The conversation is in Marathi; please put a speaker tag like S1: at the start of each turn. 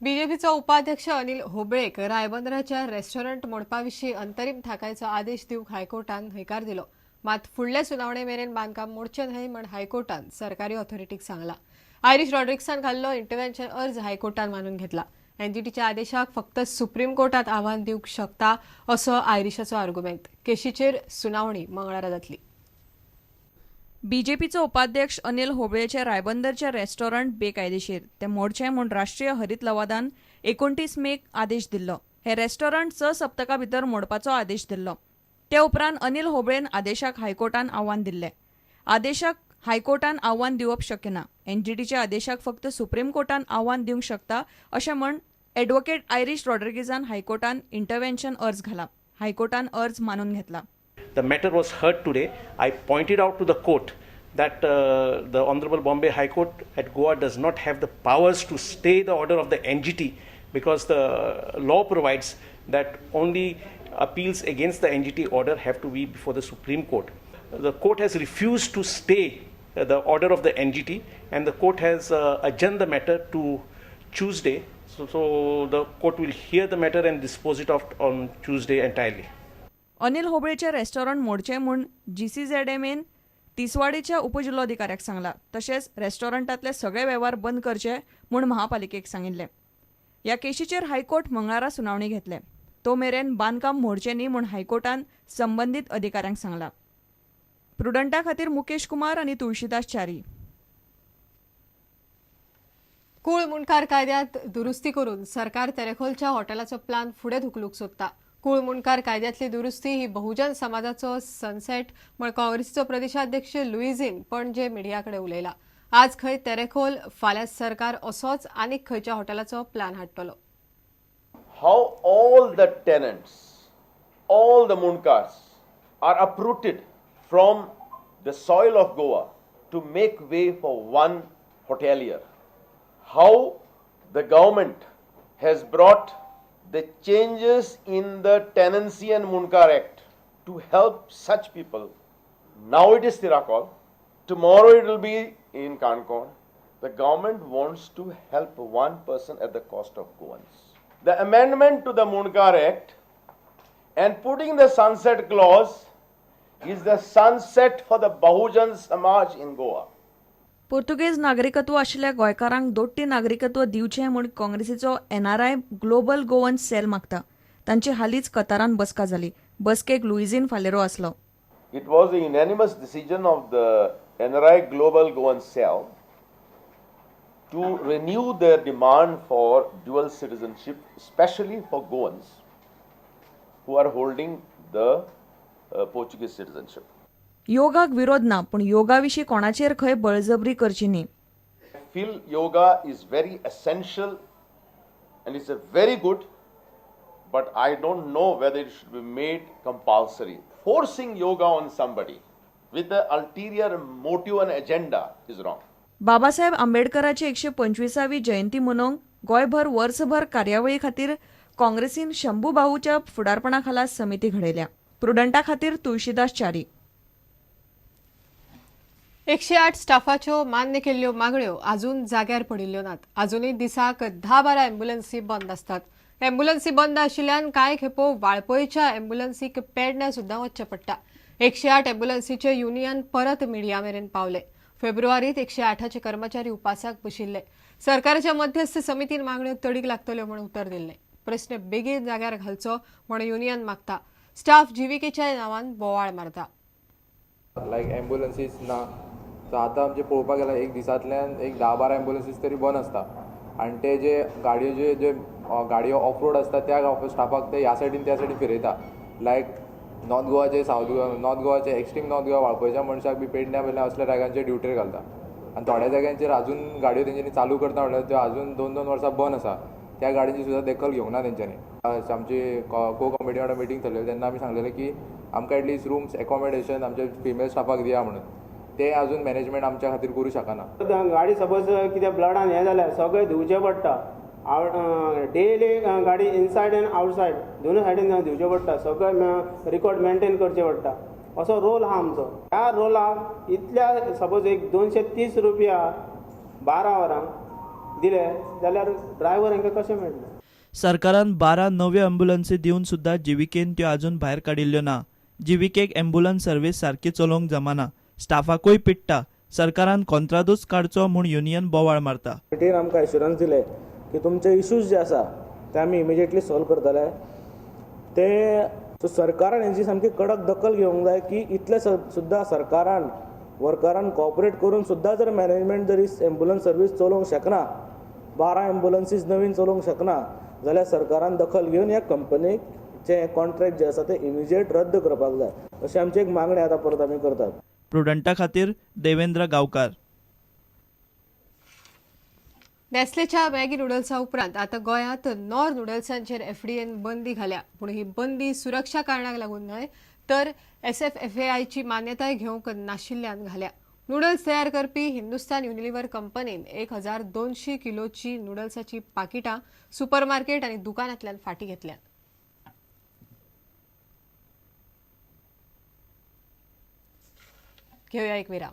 S1: बीजेपीचा उपाध्यक्ष अनिल होबळेक रायबंदराच्या रेस्टॉरंट मोडपाविशीं अंतरीम थाकायचो आदेश दिवंक हायकोर्टान न्हयकार दिलो. मात फुडले सुनावणे मेरेन बांदकाम मोडचें न्हय म्हण हायकोर्टान सरकारी ऑथॉरिटीक सांगला. आयरिश रॉड्रिक्सान घाल्लो इंटरव्हेन्शन अर्ज हायकोर्टान मानून घेतला. एनजीटीच्या आदेशाक फक्त सुप्रीम कोर्टात आव्हान दिवंक शकता असो आयरिशाचो आर्ग्युमेंट. केशीचेर सुनावणी मंगळारा जातली.
S2: बीजेपीचो उपाध्यक्ष अनिल होबळेचे रायबंदरचे रेस्टॉरंट बेकायदेशीर ते मोडचे म्हूण राष्ट्रीय हरीत लवादान 29 मेक आदेश दिल्लो. हे रेस्टॉरंट 6 सप्तका भितर मोडपाचो आदेश दिल्लो. ते उपरांत अनिल होबळेन आदेशाक हायकोर्टान आव्हान दिल्ले. आदेशाक हायकोर्टान आव्हान दिवप शक्य ना. एनजीटीच्या आदेशाक फक्त सुप्रीम कोर्टान आव्हान दिवंक शकता अशें म्हण एडव्होकेट आयरिश रॉड्रिगीजान हायकोर्टान इंटरव्हेन्शन अर्ज घाला. हायकोर्टान अर्ज मानून घेतला.
S3: The matter was heard today. I pointed out to the court that the Honorable Bombay High Court at Goa does not have the powers to stay the order of the NGT because the law provides that only appeals against the NGT order have to be before the Supreme Court. The court has refused to stay the order of the NGT and the court has adjourned the matter to Tuesday. So the court will hear the matter and dispose it of on Tuesday entirely.
S2: Anil होबळेचे रेस्टॉरंट मोडचे म्हूण जीसीझेडएमएन तिसवाडीच्या उपजिल्लोधिकाऱ्याक सांगला. तशेंच रेस्टॉरंटातले सगळे वेव्हार बंद करचे म्हूण महापालिकेक सांगिल्ले. ह्या केशीचेर हायकोर्ट मंगळारा सुनावणी घेतले. तो मेरेन बांदकाम मोडचें न्ही म्हूण हायकोर्टान संबंदीत अधिकाऱ्यांक सांगला. प्रुडंटा खातीर मुकेश कुमार आनी तुळशीदास च्यारी.
S1: कूळ मुणकार कायद्यांत दुरुस्ती करून सरकार तेरेखोलच्या हॉटेलाचो प्लान फुडें धुकलूंक सोदता. कूळ मुणकार कायद्यांतली दुरुस्ती ही बहुजन समाजाचो सनसेट म्हण काँग्रेसीचो प्रदेशाध्यक्ष लुईझीन पणजे मिडिया कडेन उलयला. आज खंय तेरेखोल, फाल्यां सरकार असोच आनीक खंयच्या हॉटेलाचो plan हाडटलो.
S4: How all the tenants, all the munkars are uprooted from the soil of Goa to make way for one hotelier. How the government has brought the changes in the Tenancy and Munkar Act to help such people. Now it is Tirakol, tomorrow it will be in Konkani. The government wants to help one person at the cost of Goans. The amendment to the Munkar Act and putting the sunset clause is the sunset for the Bahujan Samaj in Goa.
S2: Portuguese नागरिकत्व आशिल्ल्या गोंयकारांक दोट्टी नागरिकत्व दिवचें म्हूण काँग्रेसीचो एनआरआय ग्लोबल गोवन्स सेल मागता. तांची हालींच कतारान बसका जाली. बसकेक लुईझीन फालेरो आसलो.
S4: It was a unanimous decision of the NRI Global Goan Cell to renew their demand for dual citizenship, especially for Goans who are holding the Portuguese citizenship.
S2: योगाक विरोध ना, पण योगाविशीं कोणाचेर खंय बळजबरी करची न्ही.
S4: I feel yoga is very essential and it's a very good, but I don't know whether it should be made compulsory. Forcing yoga on somebody with the ulterior motive and agenda is wrong.
S2: Babasaheb आंबेडकराची 125वी जयंती मनोवंक गोंयभर वर्सभर कार्यावळी खातीर काँग्रेसीन शंभू भाऊच्या फुडारपणा खाला समिती घडयल्या. प्रुडंटा खातीर तुळशीदास च्यारी.
S1: 108 स्टाफाच्यो मान्य केल्ल्यो मागण्यो अजून जाग्यार पडिल्ल्यो नात. अजूनय दिसाक 10-12 अँब्युलन्सी बंद आसतात. अँब्युलन्सी बंद आशिल्ल्यान कांय खेपो वाळपयच्या अँब्युलन्सीक पेडण्यां सुद्दां वचचें पडटा. 108 अँब्युलन्सीचे युनियन परत मिडिया मेरेन पावले. फेब्रुवारीत 108चे कर्मचारी उपासाक बशिल्ले. सरकारच्या मध्यस्थ समितीन मागण्यो तडीक लागतल्यो म्हूण उतर दिल्लें. प्रस्न बेगीन जाग्यार घालचो म्हूण युनियन मागता. स्टाफ जीविकेच्या नांवान बोवाळ मारता.
S5: लायक एम्ब्युलन्सीस ना. सो आतां आमचे पळोवपाक गेल्यार एक दिसांतल्यान एक 10-12 एम्ब्युलन्सीस तरी बंद आसता. आनी ते जे गाडयो जे गाडयो ऑफ रोड आसता त्या स्टाफाक ते ह्या सायडीन त्या सायडीन फिरयता. लायक नॉर्थ गोवाचे सावथ गोवा, नॉर्थ गोवाचे एक्स्ट्रीम नॉर्थ गोवा वाळपयच्या मनशाक बी पेडण्या बिडण्या असल्या जाग्यांचेर ड्युटेर घालता. आनी थोड्या जाग्यांचेर अजून गाडयो तेंच्यांनी चालू करता म्हणल्यार त्यो अजून 2-2 वर्सां बंद आसा. त्या गाडयांची सुद्दां दखल घेवंक ना तेंच्यांनी. आमची को कमिटी वांगडा मिटींग चल्लेली तेन्ना आमी सांगलेलें की आमकां एटलीस्ट रूम्स एकोमोडेशन आमच्या फिमेल स्टाफाक दिया म्हणून. ते अजून मॅनेजमेंट आमच्या खातीर करूं शकना.
S6: गाडी सपोज कितें ब्लडान हें जाल्यार सगळें धुवचें पडटा. डेली गाडी इनसायड एंड आउटसायड दोनूय सायडीन धुवचें पडटा. सगळें रिकॉर्ड मेंटेन करचें पडटा. असो रोल आहा आमचो. ह्या रोलाक इतल्या सपोज एक 230 रुपया 12 वरांक दिले जाल्यार ड्रायव्हर हांकां कशें मेळटलें.
S7: सरकारान 12 नव्यो अँब्युलन्सी दिवन सुद्धा जिविकेन त्यो अजून भायर काडिल्ल्यो ना. जिविकेक अँब्युलन्स सर्व्हिस सारकी चलोवंक जमाना. स्टाफाकूय पिट्टा. सरकारान कंत्राटूच काडचो म्हूण युनियन बोवाळ मारता.
S8: मिटीन आमकां एश्युरन्स दिले की तुमचे इश्यूज जे आसा ते आमी इमिजिएटली सॉल्व करतले. ते सरकारान हेंची सामकी कडक दखल घेवंक जाय की इतले सुद्दां सरकारान वर्करान कॉपरेट करून सुद्दां जर मॅनेजमेंट जर एम्ब्युलन्स सर्व्हिस चलोवंक शकना, 12 एम्ब्युलन्सीस नवीन चलोवंक शकना, जाल्यार सरकारान दखल घेवन ह्या कंपनीक जे कॉन्ट्रॅक्ट जे आसा ते इमिजिएट रद्द करपाक जाय अशी आमची एक मागणी आतां परत आमी करतात.
S7: प्रुडंटा खातीर देवेंद्र गांवकार.
S1: नेस्लेच्या मॅगी नूडल्सा उपरांत आता गोंयांत नॉर नूडल्सांचेर एफडीएन बंदी घाल्या. पूण ही बंदी सुरक्षा कारणाक लागून न्हय तर FSSAI मान्यताय घेवंक नाशिल्ल्यान घाल्या. नूडल्स तयार करपी हिंदुस्तान युनिलिव्हर कंपनीन 1200 किलोची नूडल्साची पाकिटां सुपरमार्केट आनी दुकानांतल्यान फाटीं घेतल्यात. घेऊया एक विराम.